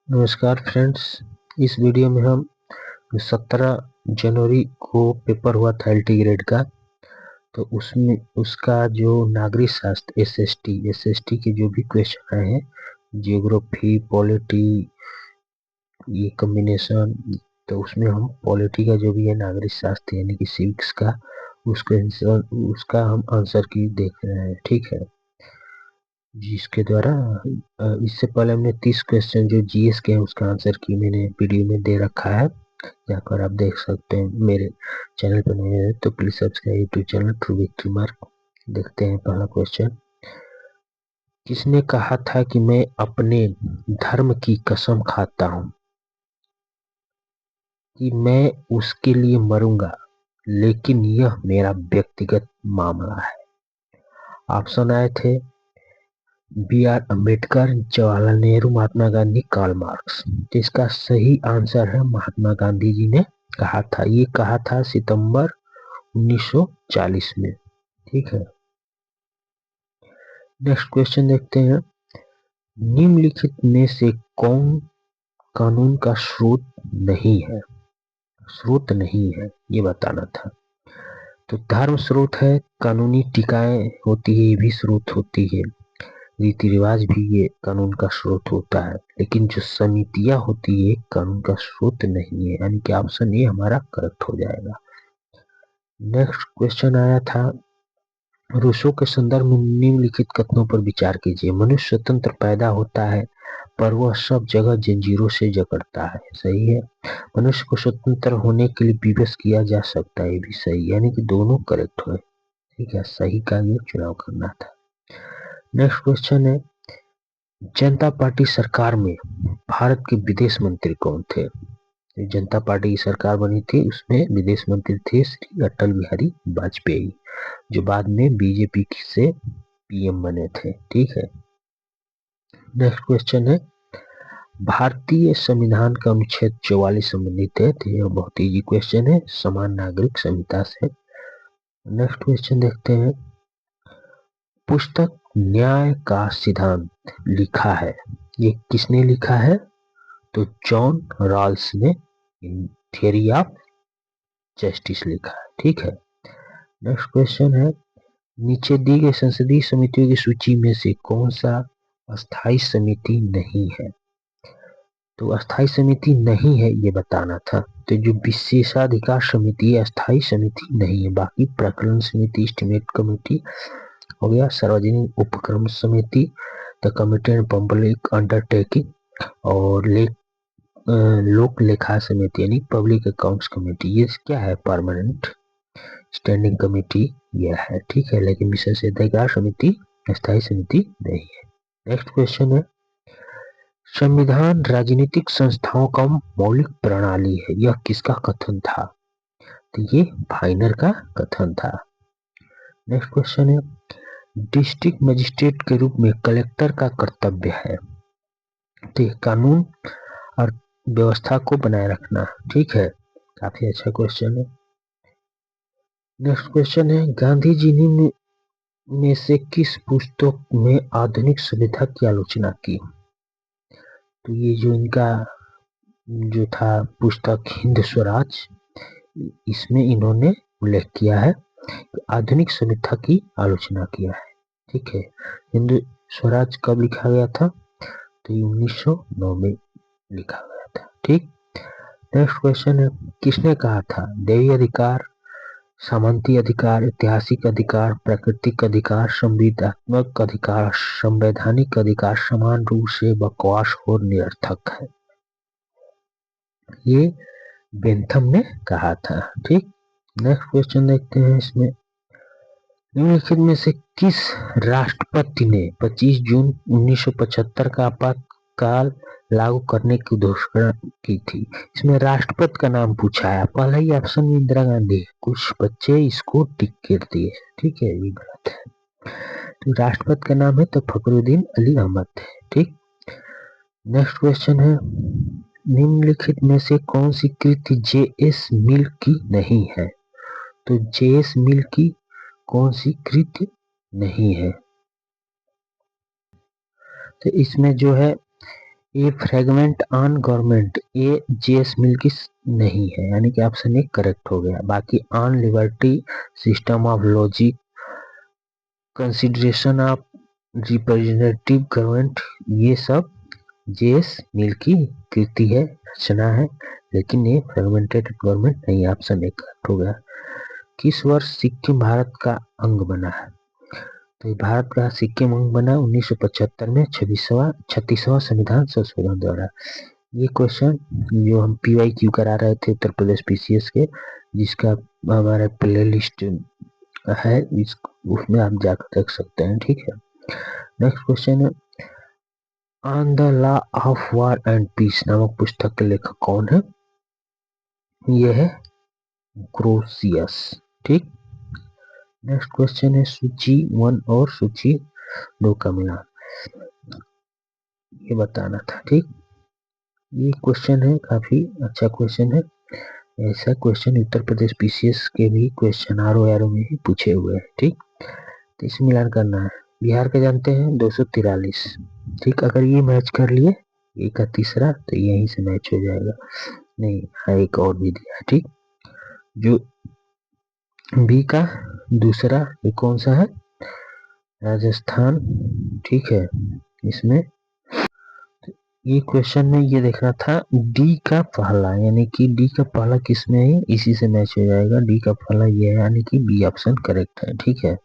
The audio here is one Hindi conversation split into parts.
नमस्कार फ्रेंड्स। इस वीडियो में हम 17 जनवरी को पेपर हुआ था एलटी ग्रेड का, तो उसमें उसका जो नागरिक शास्त्र एसएसटी के जो भी क्वेश्चन आए हैं, जियोग्राफी, पॉलिटी, ये कॉम्बिनेशन, तो उसमें हम पॉलिटी का जो भी है नागरिक शास्त्र यानी कि सिविक्स का उसका हम आंसर की देख रहे हैं। ठीक है, जिसके द्वारा इससे पहले हमने 30 क्वेश्चन जो जीएस के हैं उसका आंसर की मैंने वीडियो में दे रखा है, जाकर आप देख सकते हैं। मेरे चैनल पर नए हैं तो please subscribe YouTube channel true victory mark. देखते हैं पहला क्वेश्चन। किसने कहा था कि मैं अपने धर्म की कसम खाता हूं कि मैं उसके लिए मरूंगा, लेकिन यह मेरा व्यक्तिगत मामला है। ऑप्शन आए थे B R Ambedkar, Jawaharlal Nehru, Mahatma Gandhi, Karl Marx. तो इसका सही आंसर है महात्मा गांधी जी ने कहा था। ये कहा था सितंबर 1940 में। ठीक है, नेक्स्ट क्वेश्चन देखते हैं। निम्नलिखित में से कौन कानून का स्रोत नहीं है? स्रोत नहीं है ये बताना था। तो धर्म स्रोत है, कानूनी टीकाएं होती है ये भी स्रोत होती है, रीति रिवाज भी ये कानून का स्रोत होता है, लेकिन जो समितियां होती है कानून का स्रोत नहीं है, यानी कि ऑप्शन ए हमारा करेक्ट हो जाएगा। नेक्स्ट क्वेश्चन आया था रूसो के संदर्भ में निम्नलिखित कथनों पर विचार कीजिए। मनुष्य स्वतंत्र पैदा होता है पर वह सब जगह जंजीरों से जकड़ता है। सही है। मनुष्य को स्वतंत्र होने के लिए विवश किया जा सकता है, ये भी सही, यानी कि दोनों करेक्ट हुए। ठीक है, सही का ये चुनाव करना था। नेक्स्ट क्वेश्चन है जनता पार्टी सरकार में भारत के विदेश मंत्री कौन थे? जनता पार्टी की सरकार बनी थी, उसमें विदेश मंत्री थे श्री अटल बिहारी वाजपेयी, जो बाद में बीजेपी से पीएम बने थे। ठीक है, नेक्स्ट क्वेश्चन है भारतीय संविधान का अनुच्छेद 44 संबंधित है। तो यह बहुत इजी क्वेश्चन है, समान नागरिक संहिता से। नेक्स्ट क्वेश्चन देखते हैं पुस्तक न्याय का सिद्धांत लिखा है, ये किसने लिखा है? तो जॉन रॉल्स ने थियरी ऑफ जस्टिस लिखा है। ठीक है, नेक्स्ट क्वेश्चन है नीचे दी गई संसदीय समितियों की सूची में से कौन सा अस्थायी समिति नहीं है? तो अस्थायी समिति नहीं है ये बताना था। तो जो विशेषाधिकार समिति है अस्थायी समिति नहीं है, बाकी प्रकरण समिति, एस्टीमेट कमेटी हो गया, सार्वजनिक उपक्रम समिति, the committee and public undertaking, और लोक लेखा समिति यानी पब्लिक अकाउंट्स कमेटी, ये क्या है? परमानेंट स्टैंडिंग कमेटी यह है। ठीक है, लेकिन विशेषाधिकार समिति अस्थायी समिति नहीं है। नेक्स्ट क्वेश्चन है संविधान राजनीतिक संस्थाओं का मौलिक प्रणाली है, यह किसका कथन था? तो ये फाइनर का कथन था। नेक्स्ट क्वेश्चन है डिस्ट्रिक्ट मजिस्ट्रेट के रूप में कलेक्टर का कर्तव्य है, तो कानून और व्यवस्था को बनाए रखना। ठीक है, काफी अच्छा क्वेश्चन है। नेक्स्ट क्वेश्चन है गांधी जी ने में से किस पुस्तक में आधुनिक सभ्यता की आलोचना की? तो ये जो इनका जो था पुस्तक हिंद स्वराज, इसमें इन्होंने उल्लेख किया है कि आधुनिक सभ्यता की आलोचना किया है। ठीक है, हिंद स्वराज कब लिखा गया था? तो 1909 में लिखा गया था। ठीक, नेक्स्ट क्वेश्चन है किसने कहा था दैवीय अधिकार, सामंती अधिकार, ऐतिहासिक अधिकार, प्राकृतिक अधिकार, संविदात्मक अधिकार, संवैधानिक अधिकार समान रूप से बकवास और निरर्थक है? ये बेंथम ने कहा था। ठीक, नेक्स्ट क्वेश्चन देखते हैं इसमें निम्नलिखित में से किस राष्ट्रपति ने 25 जून 1975 का आपातकाल लागू करने की घोषणा की थी? इसमें राष्ट्रपति का नाम पूछा है, पहला ही ऑप्शन में इंदिरा गांधी है, कुछ बच्चे इसको टिक कर दिए। ठीक है, ये गलत है। तो राष्ट्रपति का नाम है तो फखरुद्दीन अली अहमद है। ठीक, नेक्स्ट क्वेश्चन है निम्नलिखित में से कौन सी कृति जेएस मिल की नहीं है? तो जेएस मिल की कौन सी कृति नहीं है? तो इसमें जो है a fragment on government, a JS मिल्की नहीं है, यानी कि ऑप्शन ए करेक्ट हो गया। बाकी on liberty, system of logic, consideration of representative government, ये सब जेएस मिल की कृति है, रचना है, लेकिन ये फ्रेगमेंटेड गवर्नमेंट नहीं, ऑप्शन ए करेक्ट हो गया। किस वर्ष सिक्किम भारत का अंग बना है? तो ये भारत का सिक्किम अंग बना 1975 में 36वां संविधान संशोधन द्वारा। ये क्वेश्चन जो हम PYQ करा रहे थे उत्तर प्रदेश PCS के, जिसका हमारा प्ले लिस्ट है, उसमें आप जाकर देख सकते हैं, ठीक है। नेक्स्ट क्वेश्चन है, on the law of war and peace नामक पुस्तक के लेखक कौन है? यह है ग्रोसियस, ठीक। नेक्स्ट क्वेश्चन है, सूची 1 और सूची 2 का मिलान, ये बताना था, ठीक। ये क्वेश्चन है, काफी अच्छा क्वेश्चन है। ऐसा क्वेश्चन उत्तर प्रदेश PCS के भी क्वेश्चन RO में ही पूछे हुए हैं, ठीक। तो इसे मिलान करना है। बिहार के जानते हैं 243, ठीक। अगर ये मैच कर लिए ए का तीसरा तो यहीं से मैच हो जाएगा, नहीं हाँ एक और भी दिया है, ठीक। जो बी का दूसरा ये कौन सा है? राजस्थान, ठीक है। इसमें ये क्वेश्चन में ये देखना था डी का पहला, यानी कि डी का पहला किसमें है, इसी से मैच हो जाएगा। डी का पहला ये है, यानी कि बी ऑप्शन करेक्ट है, ठीक है।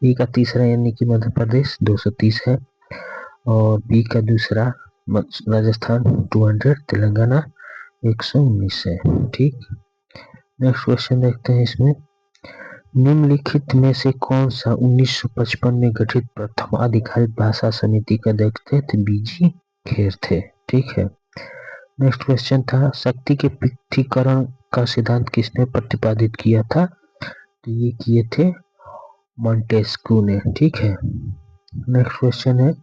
ए का तीसरा यानी कि मध्य प्रदेश 230 है, और बी का दूसरा राजस्थान 200, तेलंगाना 119 है, ठीक। नेक्स्ट क्वेश्चन देखते हैं। इसमें निम्नलिखित में से कौन सा 1955 में गठित प्रथम आधिकारिक भाषा समिति का अध्यक्ष थे? तो बीजी खेर थे, ठीक है। नेक्स्ट क्वेश्चन था, शक्ति के पृथक्करण का सिद्धांत किसने प्रतिपादित किया था? तो ये किए थे मॉन्टेस्क्यू ने, ठीक है। नेक्स्ट क्वेश्चन है,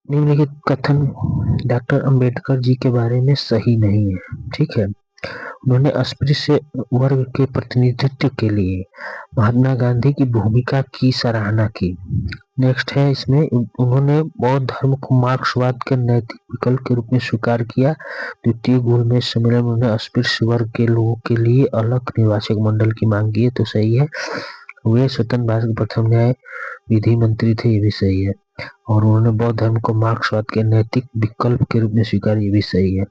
निम्नलिखित कथन डॉक्टर अंबेडकर जी के बारे में सही नहीं है, ठीक है। उन्होंने अस्पृश्य वर्ग के प्रतिनिधित्व के लिए महात्मा गांधी की भूमिका की सराहना की। नेक्स्ट है, इसमें उन्होंने बौद्ध धर्म को मार्क्सवाद के नैतिक विकल्प के रूप में स्वीकार किया। द्वितीय गोलमेज सम्मेलन में उन्होंने अस्पृश्य वर्ग के लोगों के लिए अलग निर्वाचक मंडल की मांग की है, तो सही है। वे स्वतंत्र भारत के प्रथम न्याय विधि मंत्री थे, ये भी सही है। और उन्होंने बौद्ध धर्म को मार्क्सवाद के नैतिक विकल्प के रूप में स्वीकार, ये भी सही है।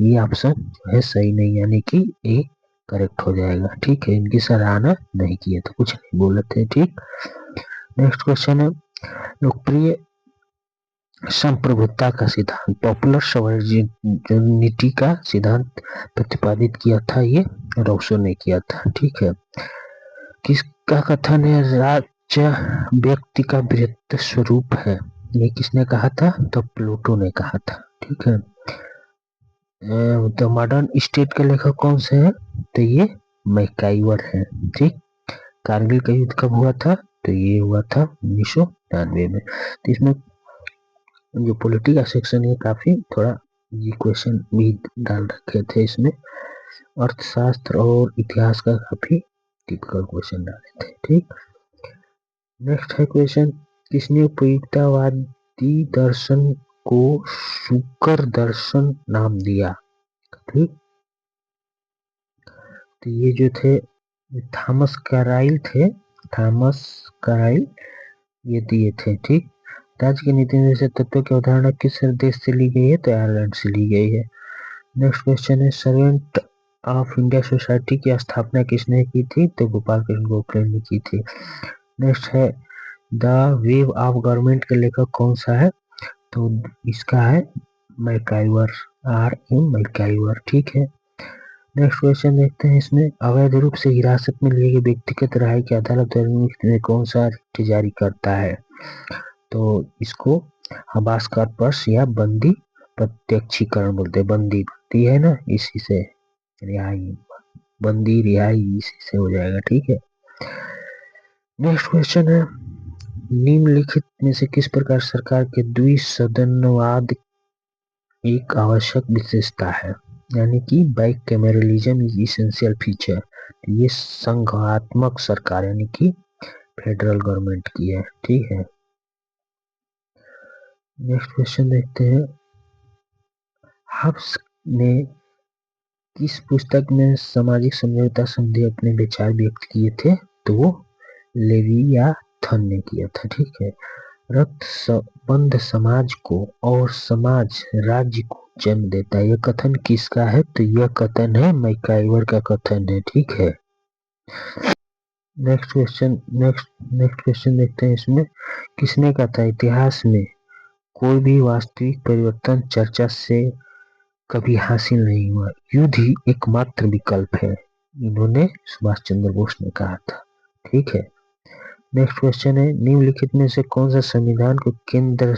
ये ऑप्शन है सही नहीं, यानी कि ए करेक्ट हो जाएगा, ठीक है। इनकी सराहना नहीं की है तो कुछ नहीं बोले थे, ठीक। नेक्स्ट क्वेश्चन है, लोकप्रिय संप्रभुता का सिद्धांत, पॉपुलर सॉवरेनिटी का सिद्धांत प्रतिपादित किया था, ये रोसो ने किया था, ठीक है। किसका कथन है, राज्य व्यक्ति का वृहत्त स्वरूप है? ये किसने कहा था? तो प्लूटो ने कहा था, ठीक है। द मॉडर्न स्टेट के लेखक कौन से हैं? तो ये मैकाइवर है, ठीक। कारगिल का युद्ध कब हुआ था? तो ये हुआ था 1999 में। तो इसमें जो पॉलिटी का सेक्शन है काफी थोड़ा ये क्वेश्चन भी डाल रखे थे, इसमें अर्थशास्त्र और इतिहास का काफी टिपिकल क्वेश्चन डाले थे, ठीक। नेक्स्ट है क्वेश्चन, किसने उपयुक्तवादी दर्शन को शुकर दर्शन नाम दिया? ठीक, तो ये जो थे थॉमस कैराइल थे, थॉमस कैराइल ये दिए थे, ठीक। राज्य के नीति निर्देशक तत्व की अवधारणा किस देश से ली गई है? तो आयरलैंड से ली गई है। नेक्स्ट क्वेश्चन है, सर्वेंट ऑफ इंडिया सोसाइटी की स्थापना किसने की थी? तो गोपाल कृष्ण गोखले ने की थी। नेक्स्ट है, द वेव ऑफ गवर्नमेंट के लेखक कौन सा है? तो इसका है मैकाइवर, RM मैकाइवर, ठीक है। नेक्स्ट क्वेश्चन देखते हैं। इसमें अवैध रूप से हिरासत में लिए गए व्यक्तिगत रिहाई की अदालत में कौन सा रिट जारी करता है? तो इसको हबास कॉर्पस या बंदी प्रत्यक्षीकरण बोलते हैं। बंदी है ना, इसी से रिहाई, बंदी रिहाई इसी से हो जाएगा, ठीक है। नेक्स्ट क्वेश्चन है, निम्नलिखित में से किस प्रकार सरकार के द्विसदनवाद एक आवश्यक विशेषता है? यानी कि बाइकैमरलिज्म इज इसेंशियल फीचर। ये संघात्मक सरकार यानी कि फेडरल गवर्नमेंट की है, ठीक है। नेक्स्ट क्वेश्चन देखते हैं, हब्स ने किस पुस्तक में सामाजिक समझौता संधि अपने विचार व्यक्त किए थे? तो वो लेवियाथन ने किया था। ठीक है। रक्त संबंध समाज को और समाज राज्य को जन्म देता है, यह कथन किसका है? तो यह कथन है मैकाइवर का कथन है। ठीक है। नेक्स्ट क्वेश्चन देखते हैं। इसमें किसने कहा था इतिहास में कोई भी वास्तविक परिवर्तन चर्चा से कभी हासिल नहीं हुआ, युद्ध ही एकमात्र विकल्प है। इन्होंने सुभाष चंद्र बोस ने कहा था। ठीक है। नेक्स्ट क्वेश्चन है, निम्नलिखित में से कौन सा संविधान को केंद्र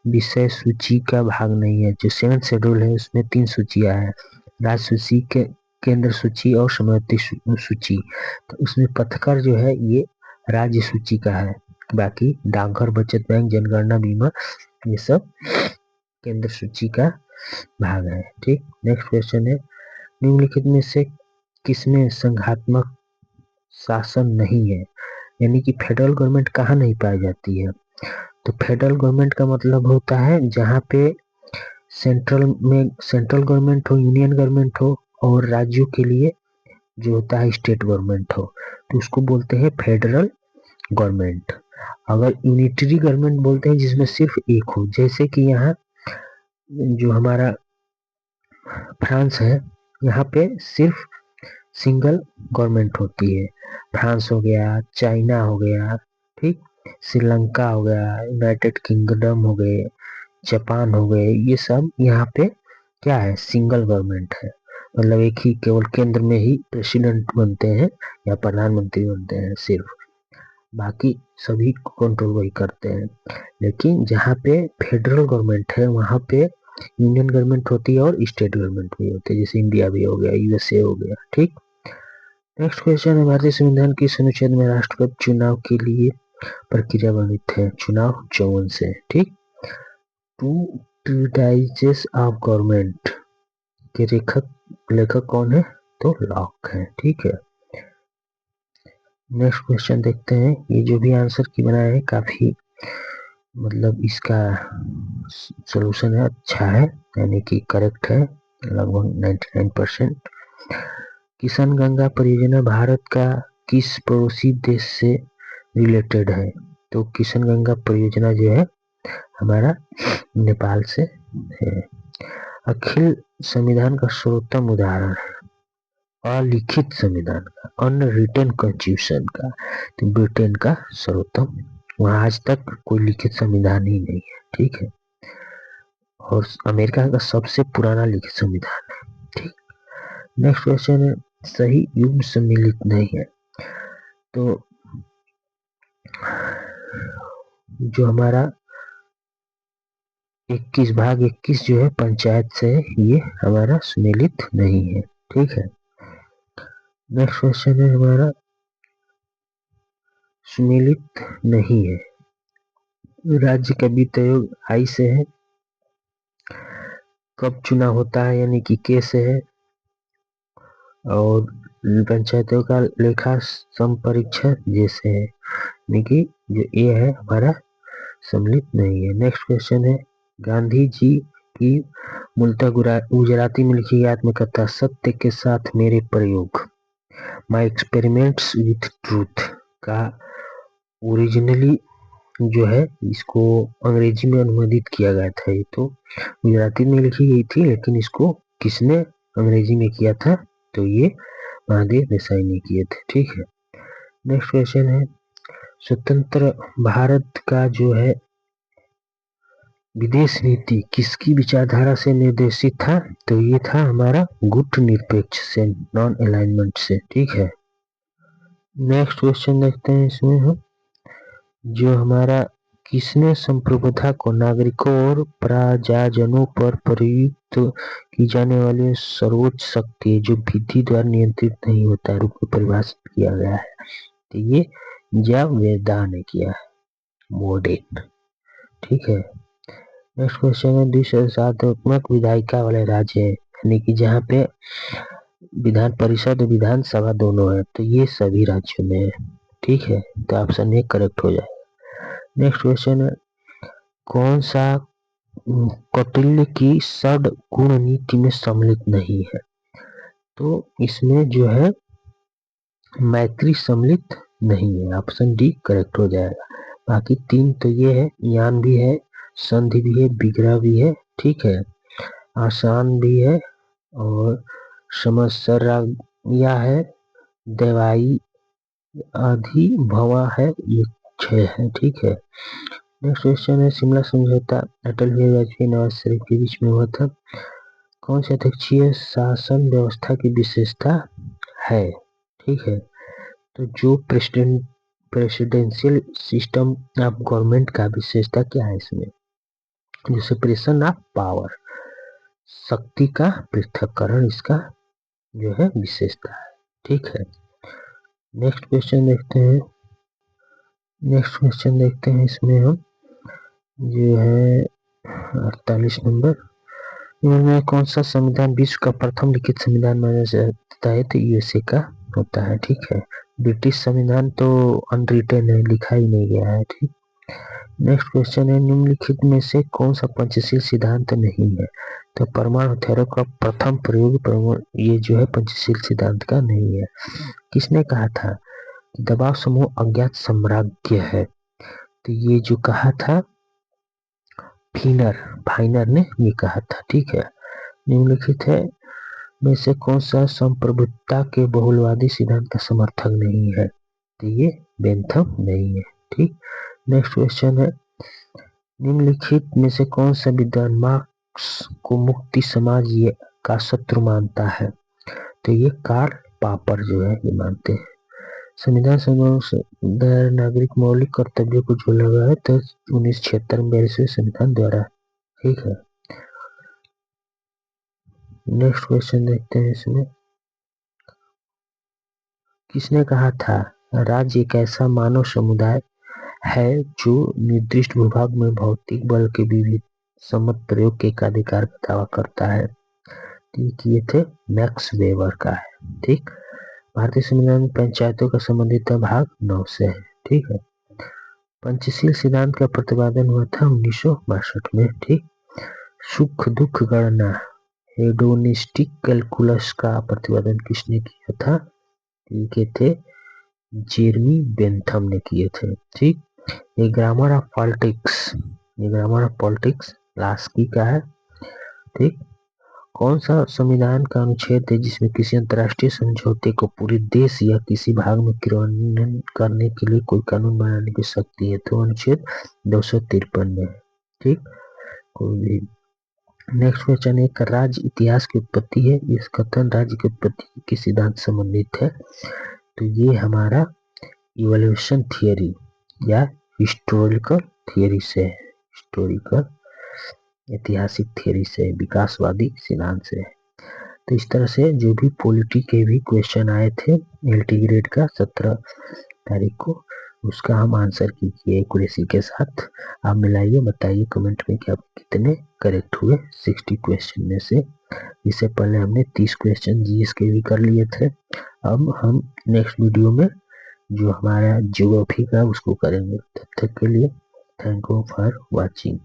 विषय सूची का भाग नहीं है? जो 7th शेड्यूल है उसमें 3 सूचियां हैं, राज्य सूची के केंद्र सूची और समवर्ती सूची। तो उसमें पथकर जो है ये राज्य सूची का है, बाकी डाकघर, बचत बैंक, जनगणना, बीमा ये सब केंद्र सूची का भाग है। ठीक। नेक्स्ट क्वेश्चन है, निम्नलिखित में से किसमें संघात्मक शासन नहीं है? यानी कि फेडरल गवर्नमेंट कहाँ नहीं पाई जाती है? तो फेडरल गवर्नमेंट का मतलब होता है जहाँ पे सेंट्रल गवर्नमेंट हो, यूनियन गवर्नमेंट हो, और राज्यों के लिए जो होता है स्टेट गवर्नमेंट हो, तो उसको बोलते हैं फेडरल गवर्नमेंट। अगर यूनिटरी गवर्नमेंट बोलते हैं जिसमें सिर्फ एक हो, जैसे कि यहाँ जो हमारा फ्रांस है, यहाँ पे सिर्फ सिंगल गवर्नमेंट होती है। फ्रांस हो गया, चाइना हो गया, ठीक, श्रीलंका हो गया, यूनाइटेड किंगडम हो गए, जापान हो गए, ये सब यहाँ पे क्या है? सिंगल गवर्नमेंट है। मतलब एक ही केवल केंद्र में ही प्रेसिडेंट बनते हैं या प्रधानमंत्री बनते हैं सिर्फ, बाकी सभी कंट्रोल वही करते हैं। लेकिन जहाँ पे फेडरल गवर्नमेंट है वहाँ पे यूनियन गवर्नमेंट होती है और स्टेट गवर्नमेंट भी होती है, जैसे इंडिया भी हो गया, यूएसए हो गया। ठीक। नेक्स्ट क्वेश्चन है, भारतीय संविधान किस अनुच्छेद में राष्ट्रपति चुनाव के लिए प्रक्रिया वर्णित है? चुनाव 54 से। ठीक। टू ट्रीटाइजेस ऑफ गवर्नमेंट के लेखक कौन है? तो लॉक है। ठीक है। नेक्स्ट क्वेश्चन देखते हैं। ये जो भी आंसर की बनाया है काफी मतलब इसका सोल्यूशन है अच्छा है, यानी कि करेक्ट है लगभग 99%। किशन गंगा परियोजना भारत का किस पड़ोसी देश से रिलेटेड है? तो किशन गंगा परियोजना जो है हमारा नेपाल से है। अखिल संविधान का सर्वोत्तम उदाहरण है अलिखित संविधान का, अनरिटन कॉन्स्टिट्यूशन का, तो ब्रिटेन का सर्वोत्तम, वहां आज तक कोई लिखित संविधान ही नहीं है। ठीक है। और अमेरिका का सबसे पुराना लिखित संविधान है। ठीक। नेक्स्ट क्वेश्चन है, सही युग्म सम्मिलित नहीं है। तो जो हमारा 21/21 जो है पंचायत से, ये हमारा सम्मिलित नहीं है। ठीक है। नेक्स्ट क्वेश्चन है हमारा सम्मिलित नहीं है, राज्य का वित्त आयोग आई से है, कब चुनाव होता है यानी कि के से है, और पंचायतों का लेखा संपरीक्षण जैसे है, यानी कि जो ए है हमारा सम्मिलित नहीं है। नेक्स्ट क्वेश्चन है, गांधी जी की मूलतः गुजराती में लिखी आत्मकथा सत्य के साथ मेरे प्रयोग, माई एक्सपेरिमेंट्स विथ ट्रूथ का ओरिजिनली जो है इसको अंग्रेजी में अनुवादित किया गया था। ये तो गुजराती में लिखी गई थी, लेकिन इसको किसने अंग्रेजी में किया था? तो ये महादेव देसाई ने किए थे। ठीक है। नेक्स्ट क्वेश्चन है, स्वतंत्र भारत का जो है विदेश नीति किसकी विचारधारा से निर्देशित था? तो ये था हमारा गुट निरपेक्ष से, नॉन अलाइनमेंट से। ठीक है। नेक्स्ट क्वेश्चन देखते हैं। इसमें हम जो हमारा किसने संप्रभुता को नागरिकों और प्रजाजनों पर प्रयुक्त की जाने वाली सर्वोच्च शक्ति जो विधि द्वारा नियंत्रित नहीं होता रूप में परिभाषित किया गया है? तो ये जावेदा ने किया है, मोडेन। ठीक है। नेक्स्ट क्वेश्चन है, द्विसदस्यात्मक विधायिका वाले राज्य है, यानी कि जहाँ पे विधान परिषद और विधानसभा दोनों है, तो ये सभी राज्यों में है। ठीक है। तो ऑप्शन ए करेक्ट हो जाएगा। नेक्स्ट क्वेश्चन है, कौन सा कौटिल्य की षड गुण नीति में सम्मिलित नहीं है। तो इसमें जो है मैत्री सम्मिलित नहीं है, ऑप्शन डी करेक्ट हो जाएगा। बाकी 3 तो ये है, यान भी है, संधि भी है, विग्रह भी है, ठीक है, आसान भी है और समस्या है, देवाई अधिभवा है, ये 6 है, ठीक है। नेक्स्ट क्वेश्चन है, शिमला समझौता अटल बिहारी वाजपेयी नवाज शरीफ के बीच में हुआ था, कौन सी अध्यक्षीय शासन व्यवस्था की विशेषता है, ठीक है। तो जो प्रेसिडेंशियल सिस्टम ऑफ गवर्नमेंट का विशेषता क्या है इसमें, जो सेपरेशन ऑफ पावर, शक्ति का पृथक्करण इसका जो है विशेषता है, ठीक है। नेक्स्ट क्वेश्चन देखते हैं इसमें हम जो है 48 नंबर में कौन सा संविधान विश्व का प्रथम लिखित संविधान माना जाता है, तो यूएसए का होता है, ठीक है। ब्रिटिश संविधान तो अनरिटन है, लिखा ही नहीं गया है, ठीक। नेक्स्ट क्वेश्चन है, निम्नलिखित में से कौन सा पंचशील सिद्धांत नहीं है, तो परमाणु हथियारों का प्रथम प्रयोग ये जो है पंचशील सिद्धांत का नहीं है। किसने कहा था दबाव समूह अज्ञात साम्राज्य है, तो ये जो कहा था फाइनर ने ये कहा था, ठीक है। निम्नलिखित है में से कौन सा संप्रभुता के बहुलवादी सिद्धांत का समर्थक नहीं है, तो ये बेंथम नहीं है, ठीक। नेक्स्ट क्वेश्चन है, निम्नलिखित में से कौन सा विद्वान मार्क्स को मुक्ति समाज ये का शत्रु मानता है, तो ये कार्ल पापर जो है ये मानते हैं। संविधान नागरिक मौलिक कर्तव्यों को जो लगा है तो 1976 में 42वें संविधान द्वारा, ठीक है। नेक्स्ट क्वेश्चन देखते हैं इसमें, किसने कहा था राज्य एक ऐसा मानव समुदाय है जो निर्दिष्ट भूभाग में भौतिक बल के विविध सम्मत प्रयोग के एकाधिकार का दावा करता है, ठीक। ये थे मैक्स वेबर का है, ठीक। भारतीय संविधान में पंचायतों का संबंधित भाग 9 से है, ठीक है। पंचशील सिद्धांत का प्रतिपादन हुआ था 1962 में, ठीक। सुख दुख गणना हेडोनिस्टिक कैलकुलस का प्रतिपादन किसने किया था, ये थे जेरमी बेंथम ने किए थे, ठीक। ये ग्रामर ऑफ पॉलिटिक्स लास्की का है, ठीक। कौन सा संविधान का अनुच्छेद है जिसमें किसी अंतर्राष्ट्रीय समझौते को पूरे देश या किसी भाग में क्रियान्वयन करने के लिए कोई कानून बनाने की शक्ति है, तो अनुच्छेद 253 में है, ठीक। कोई भी नेक्स्ट क्वेश्चन है, राज्य इतिहास की उत्पत्ति है, इस कथन राज्य की उत्पत्ति के सिद्धांत संबंधित है, तो ये हमारा इवोल्यूशन थियरी या हिस्टोरिकल थियरी से है, हिस्टोरिकल ऐतिहासिक थियरी से, विकासवादी सिद्धांत से। तो इस तरह से जो भी पॉलिटी के भी क्वेश्चन आए थे एलटी ग्रेड का 17 तारीख को, उसका हम आंसर कीजिए एक्यूरेसी के साथ। आप मिलाइए, बताइए कमेंट में कि आप कितने करेक्ट हुए 60 क्वेश्चन में से। इससे पहले हमने 30 क्वेश्चन जीएस के भी कर लिए थे। अब हम नेक्स्ट वीडियो में जो हमारा ज्योग्राफी का उसको करेंगे। तब तक के लिए थैंक यू फॉर वॉचिंग।